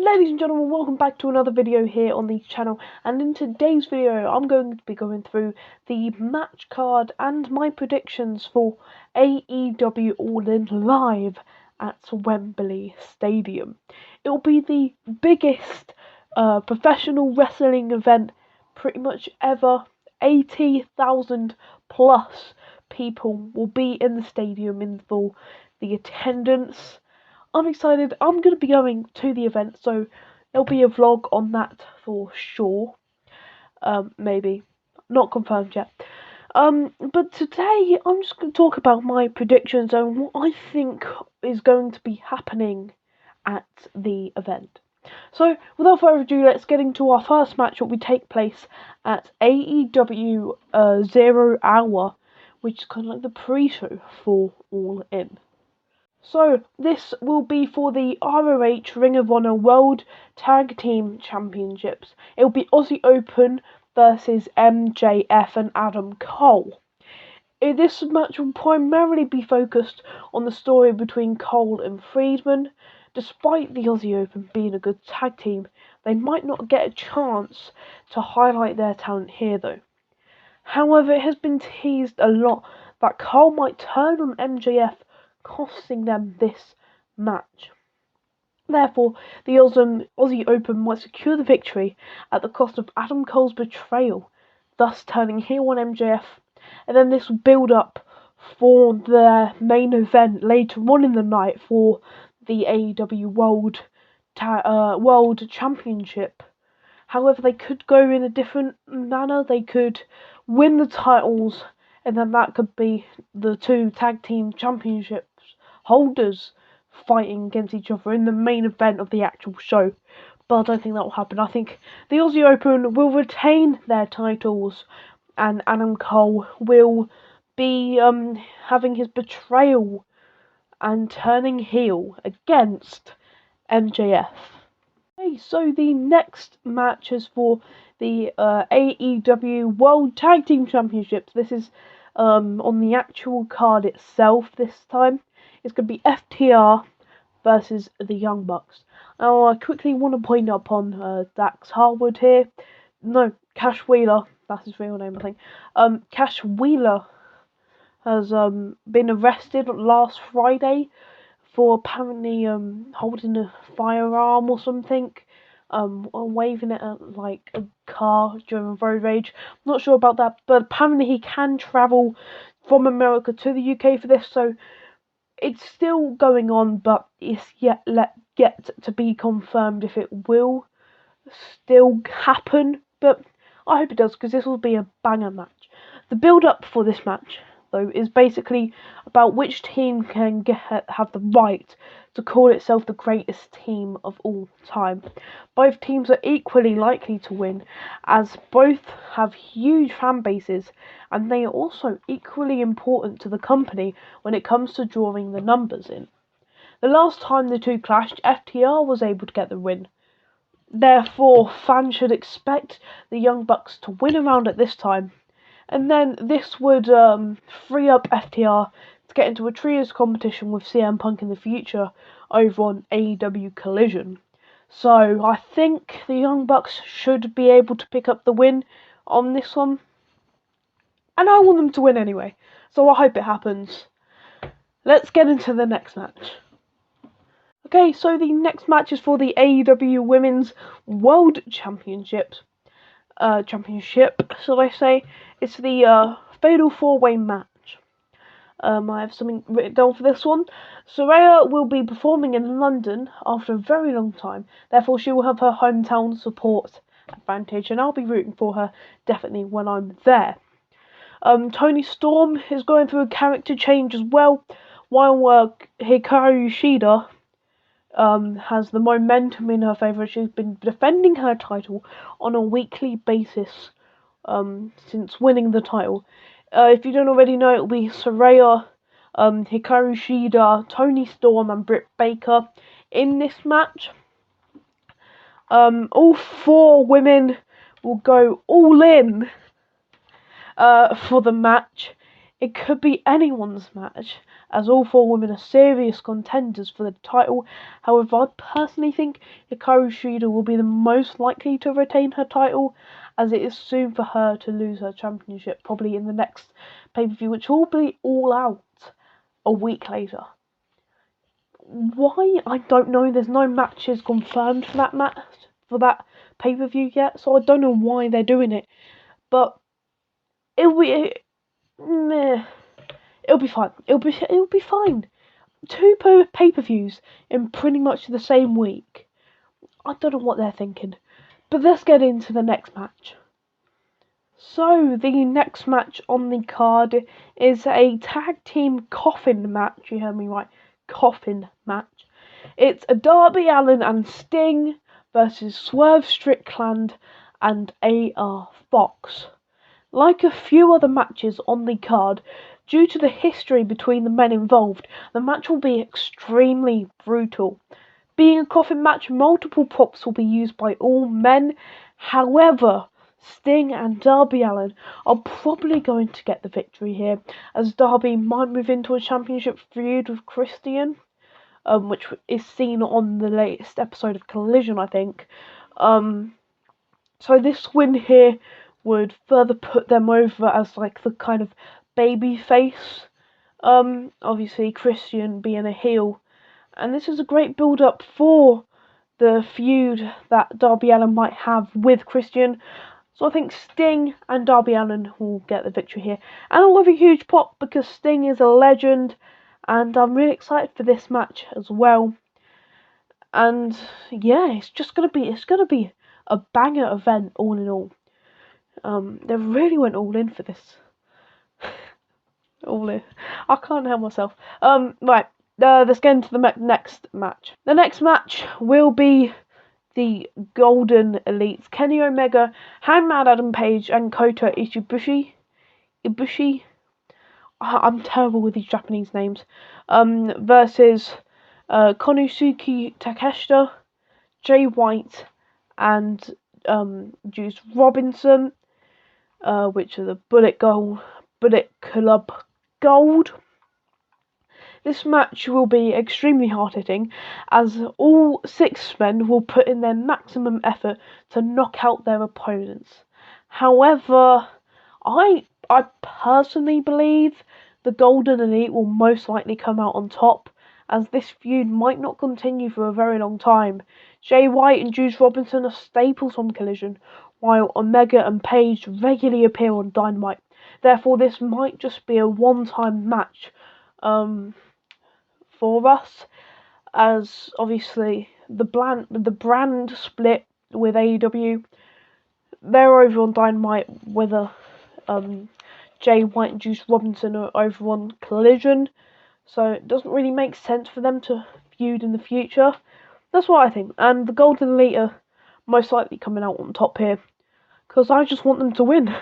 Ladies and gentlemen, welcome back to another video here on the channel, and in today's video I'm going to be going through the match card and my predictions for AEW All In live at Wembley Stadium. It will be the biggest professional wrestling event pretty much ever. 80,000 plus people will be in the stadium in full. The attendance, I'm excited. I'm going to be going to the event, so there'll be a vlog on that for sure. Maybe. Not confirmed yet. But today I'm just going to talk about my predictions and what I think is going to be happening at the event. So, without further ado, let's get into our first match, what will take place at AEW 0 Hour, which is kind of like the pre-show for All In. So, this will be for the ROH Ring of Honor World Tag Team Championships. It will be Aussie Open versus MJF and Adam Cole. This match will primarily be focused on the story between Cole and Friedman. Despite the Aussie Open being a good tag team, they might not get a chance to highlight their talent here though. However, it has been teased a lot that Cole might turn on MJF, costing them this match. Therefore, the Aussie Open might secure the victory at the cost of Adam Cole's betrayal, thus turning heel on MJF, and then this will build up for the main event later on in the night for the AEW World Championship. However, they could go in a different manner. They could win the titles, and then that could be the two tag team championships holders fighting against each other in the main event of the actual show. But I don't think that will happen. I think the Aussie Open will retain their titles, and Adam Cole will be having his betrayal and turning heel against MJF. Okay, so the next match is for the AEW World Tag Team Championships. This is on the actual card itself this time. It's going to be FTR versus the Young Bucks. Now, I quickly want to point up on Dax Harwood here. No, Cash Wheeler. That's his real name, I think. Cash Wheeler has been arrested last Friday for apparently holding a firearm or something, waving it at like a car during road rage. I'm not sure about that, but apparently he can travel from America to the UK for this, so it's still going on, but it's yet to be confirmed if it will still happen. But I hope it does, because this will be a banger match. The build-up for this match, though, is basically about which team can have the right to call itself the greatest team of all time. Both teams are equally likely to win, as both have huge fan bases, and they are also equally important to the company when it comes to drawing the numbers in. The last time the two clashed, FTR was able to get the win. Therefore, fans should expect the Young Bucks to win around at this time. And then this would free up FTR to get into a trios competition with CM Punk in the future over on AEW Collision. So I think the Young Bucks should be able to pick up the win on this one. And I want them to win anyway, so I hope it happens. Let's get into the next match. Okay, so the next match is for the AEW Women's World Championship, should I say. It's the Fatal 4-Way match. I have something written down for this one. Saraya will be performing in London after a very long time. Therefore, she will have her hometown support advantage, and I'll be rooting for her definitely when I'm there. Toni Storm is going through a character change as well, while Hikaru Shida has the momentum in her favour. She's been defending her title on a weekly basis since winning the title. If you don't already know, it'll be Saraya, Hikaru Shida, Toni Storm and Britt Baker in this match. All four women will go all in for the match. It could be anyone's match, as all 4 women are serious contenders for the title. However, I personally think Hikaru Shida will be the most likely to retain her title, as it is soon for her to lose her championship, probably in the next pay-per-view, which will be All Out a week later. Why? I don't know. There's no matches confirmed for that pay-per-view yet, so I don't know why they're doing it. But it'll be meh. It'll be fine. It'll be fine. 2 pay-per-views in pretty much the same week. I don't know what they're thinking. But let's get into the next match. So, the next match on the card is a tag team coffin match. You heard me right. Coffin match. It's a Darby Allin and Sting versus Swerve Strickland and AR Fox. Like a few other matches on the card, due to the history between the men involved, the match will be extremely brutal. Being a coffin match, multiple props will be used by all men. However, Sting and Darby Allin are probably going to get the victory here, as Darby might move into a championship feud with Christian, which is seen on the latest episode of Collision, I think. So this win here would further put them over as like the kind of baby face. Obviously Christian being a heel, and this is a great build up for the feud that Darby Allin might have with Christian. So I think Sting and Darby Allin will get the victory here, and I'll have a huge pop because Sting is a legend, and I'm really excited for this match as well. And yeah, it's gonna be a banger event all in all. They really went all in for this. All in. I can't help myself. Right. Let's get into the next match. The next match will be the Golden Elites: Kenny Omega, Hangman Adam Page, and Kota Ibushi. I'm terrible with these Japanese names. Versus Konosuke Takeshita, Jay White, and Juice Robinson, which are the Bullet Club Gold. This match will be extremely hard-hitting, as all 6 men will put in their maximum effort to knock out their opponents. However, I personally believe the Golden Elite will most likely come out on top, as this feud might not continue for a very long time. Jay White and Juice Robinson are staples on Collision, while Omega and Page regularly appear on Dynamite. Therefore, this might just be a one-time match for us, as obviously the brand split with AEW. They're over on Dynamite, whether Jay White and Juice Robinson are over on Collision, so it doesn't really make sense for them to feud in the future. That's what I think, and the Golden Elite are most likely coming out on top here, because I just want them to win.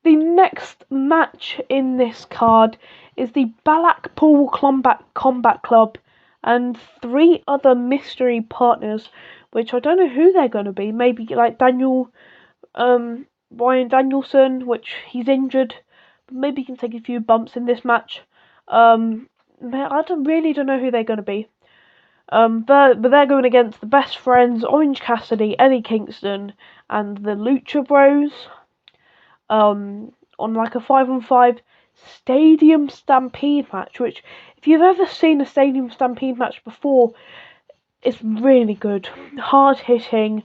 The next match in this card is the Blackpool Combat Club and 3 other mystery partners, which I don't know who they're going to be. Maybe like Bryan Danielson, which he's injured, but maybe he can take a few bumps in this match. I really don't know who they're going to be. But they're going against the Best Friends, Orange Cassidy, Eddie Kingston, and the Lucha Bros. On like a 5-on-5 Stadium Stampede match, which, if you've ever seen a Stadium Stampede match before, it's really good. Hard hitting,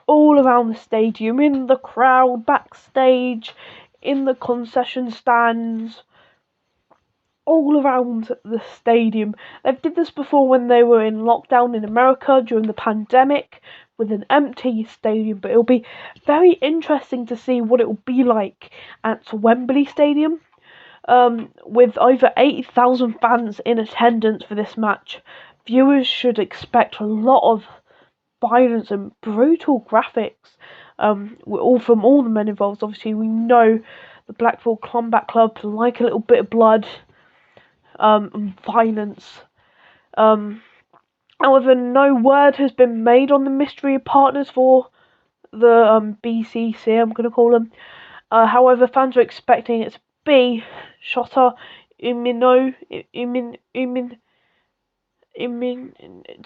all around the stadium, in the crowd, backstage, in the concession stands, all around the stadium. They did this before when they were in lockdown in America during the pandemic with an empty stadium, but it'll be very interesting to see what it will be like at Wembley Stadium, with over 80,000 fans in attendance for this match. Viewers should expect a lot of violence and brutal graphics, from all the men involved. Obviously, we know the Blackpool Combat Club like a little bit of blood and violence. However, no word has been made on the mystery partners for the BCC, I'm going to call them. However, fans are expecting it to be Shota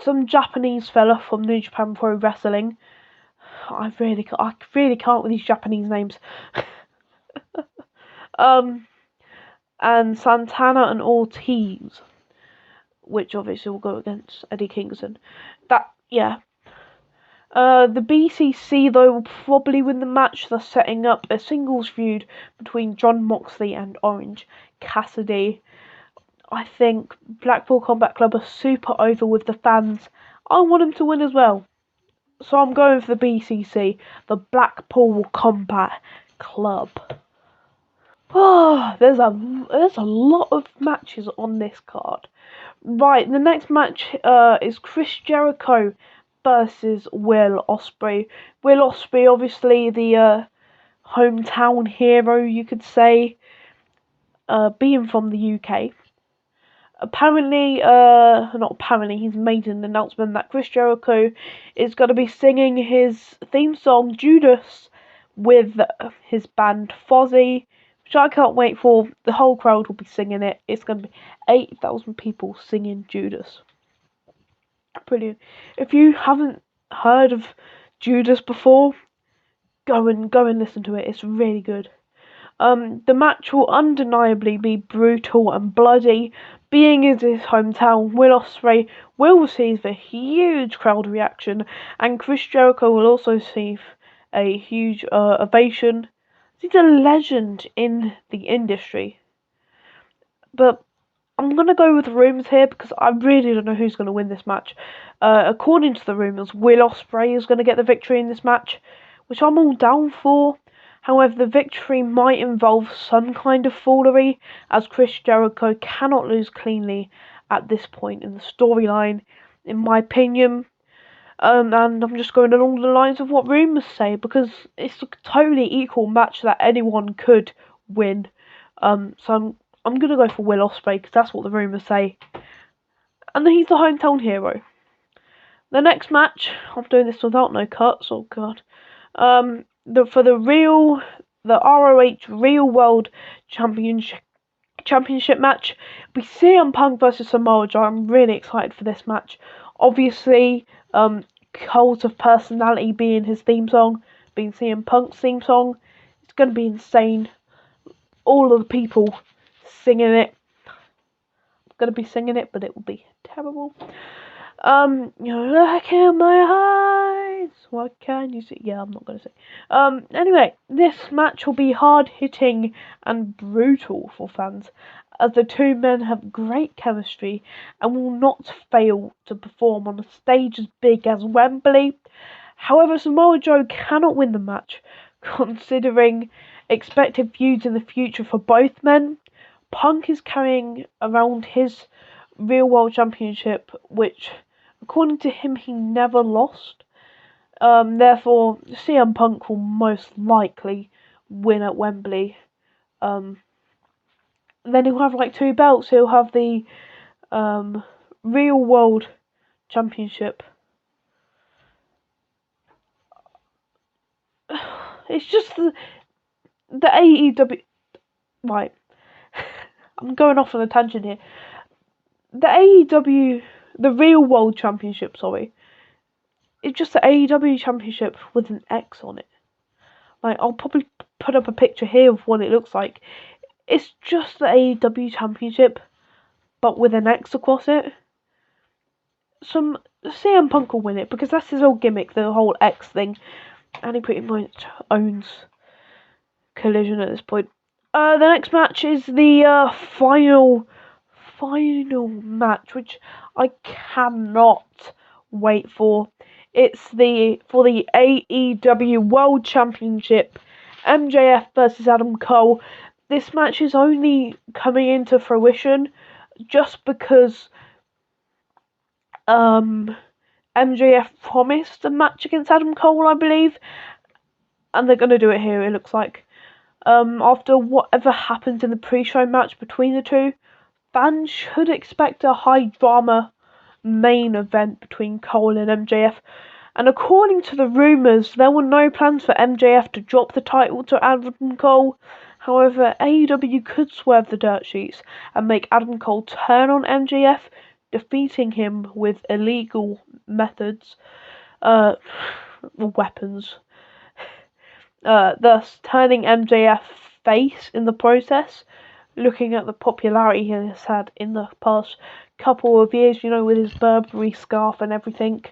some Japanese fella from New Japan Pro Wrestling. I really can't with these Japanese names. And Santana and Ortiz, which obviously will go against Eddie Kingston. The BCC, though, will probably win the match. They're setting up a singles feud between Jon Moxley and Orange Cassidy. I think Blackpool Combat Club are super over with the fans. I want them to win as well. So I'm going for the BCC, the Blackpool Combat Club. Oh, there's a lot of matches on this card. Right, the next match is Chris Jericho versus Will Ospreay. Will Ospreay, obviously the hometown hero, you could say, being from the UK. Apparently, not apparently, he's made an announcement that Chris Jericho is going to be singing his theme song, Judas, with his band Fozzy, which I can't wait for. The whole crowd will be singing it. It's going to be 8,000 people singing Judas. Brilliant. If you haven't heard of Judas before, go and listen to it. It's really good. The match will undeniably be brutal and bloody. Being in his hometown, Will Ospreay will receive a huge crowd reaction, and Chris Jericho will also receive a huge ovation. He's a legend in the industry. But I'm going to go with rumours here because I really don't know who's going to win this match. According to the rumours, Will Ospreay is going to get the victory in this match, which I'm all down for. However, the victory might involve some kind of foolery, as Chris Jericho cannot lose cleanly at this point in the storyline, in my opinion. And I'm just going along the lines of what rumours say, because it's a totally equal match that anyone could win. So I'm going to go for Will Ospreay, because that's what the rumours say. And he's the hometown hero. The next match, I'm doing this without no cuts, oh god. For the ROH Real World Championship match, we CM Punk versus Samoa Joe. I'm really excited for this match. Obviously, Cult of Personality being his theme song, being CM Punk's theme song, it's going to be insane. All of the people singing it. I'm going to be singing it, but it will be terrible. Look in my eyes, what can you see? Yeah, I'm not going to say. Anyway, this match will be hard-hitting and brutal for fans, as the two men have great chemistry and will not fail to perform on a stage as big as Wembley. However, Samoa Joe cannot win the match, considering expected feuds in the future for both men. Punk is carrying around his Real World Championship, which, according to him, he never lost. Therefore, CM Punk will most likely win at Wembley. Then he'll have like two belts. He'll have the Real World Championship. It's just the AEW. Right. I'm going off on a tangent here. The AEW, the Real World Championship, it's just the AEW Championship with an X on it. Like, I'll probably put up a picture here of what it looks like. It's just the AEW Championship, but with an X across it. Some CM Punk will win it, because that's his whole gimmick, the whole X thing. And he pretty much owns Collision at this point. The next match is the final match, which I cannot wait for. It's for the AEW World Championship, MJF versus Adam Cole. This match is only coming into fruition just because MJF promised a match against Adam Cole, I believe, and they're going to do it here, it looks like. After whatever happens in the pre-show match between the two, fans should expect a high-drama main event between Cole and MJF. And according to the rumours, there were no plans for MJF to drop the title to Adam Cole. However, AEW could swerve the dirt sheets and make Adam Cole turn on MJF, defeating him with illegal methods, weapons, thus turning MJF face in the process. Looking at the popularity he has had in the past couple of years, with his Burberry scarf and everything,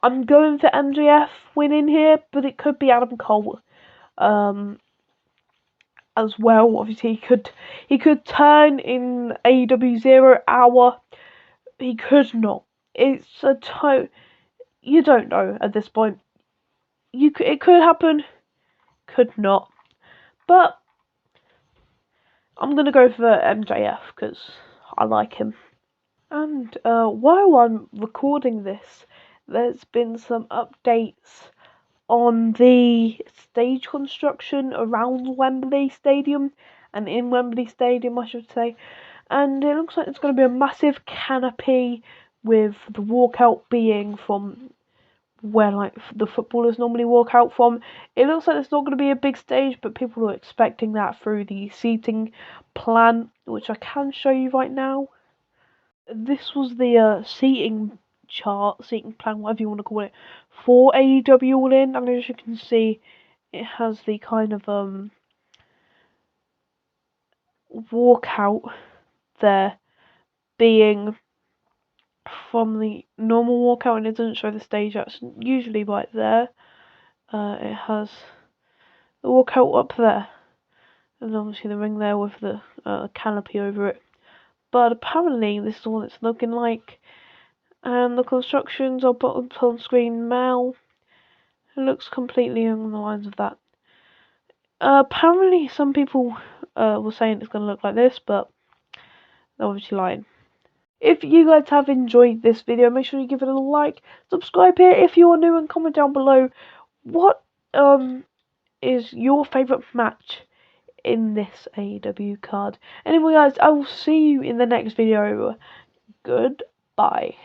I'm going for MJF winning here, but it could be Adam Cole as well. Obviously, he could turn in AEW 0 Hour. He could not. It's you don't know at this point. It could happen, could not. But I'm gonna go for MJF because I like him. And while I'm recording this, there's been some updates on the stage construction around Wembley Stadium, and in Wembley Stadium, I should say. And it looks like it's going to be a massive canopy with the walkout being from where the footballers normally walk out from. It looks like it's not going to be a big stage, but people are expecting that through the seating plan, which I can show you right now. This was the seating chart, seating plan, whatever you want to call it, for AEW All In, and as you can see, it has the kind of walkout there being from the normal walkout, and it doesn't show the stage. That's usually right there. It has the walkout up there, and obviously the ring there with the canopy over it. But apparently this is what it's looking like, and the constructions I'll put up on screen now. It looks completely along the lines of that. Apparently some people were saying it's going to look like this, but they're obviously lying. If you guys have enjoyed this video, make sure you give it a like, subscribe here if you are new, and comment down below what is your favourite match in this AEW card. Anyway guys, I will see you in the next video. Goodbye.